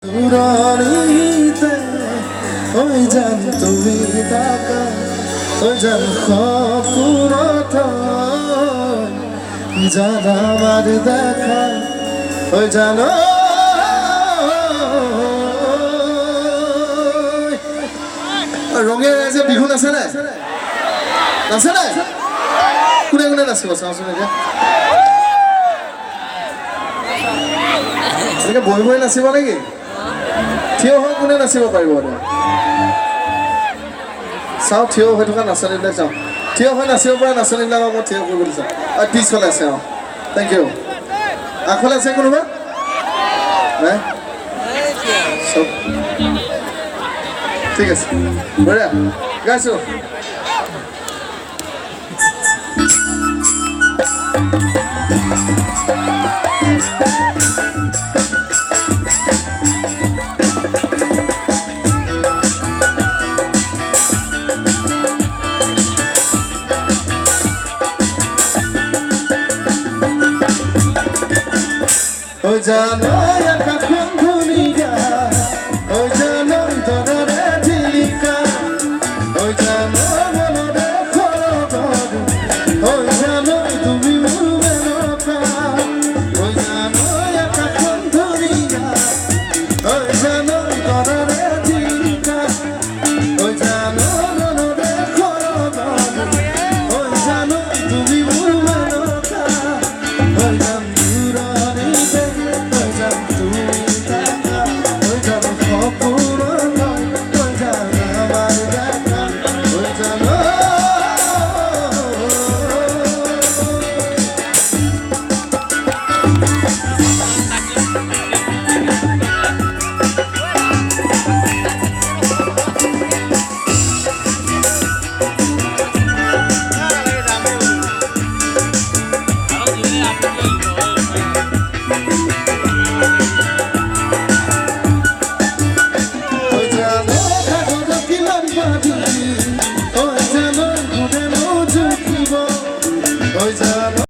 নুরানিতে ওই জান তুমি থাকা ওই জান খপুরত জান আমার দেখা ওই জান রঙের যে বিহু নাচে নাই নাচে নাই কোনে কোনে নাচিব চাওঁচোন এতিয়া এনেকৈ বহি বহি নাচিব নেকি থিয় হৈ কোনে নাচিব পাৰিব চাওঁ থিয় হৈ থকা নাচনীবিলাক চাওঁ থিয় হৈ নাচিব পৰা নাচনীবিলাকক মই থিয় কৰিবলৈ চাওঁ আৰু পিছফালে আছে অঁ থেংক ইউ আগফালে আছে কোনোবা নাই চব ঠিক আছে বঢ়িয়া গাইছোঁ ও জানো একা বন্ধুনিয়া ও জানো দরে ঝিলিকা ও জানো মনে খরবর ও জানো তুমি মুবে নকা ও জানো একা বন্ধুনিয়া ও জানো দরে ঝিলিকা ও জানো মনে খরবর ও জানো তুমি মুবে নকা ও জানো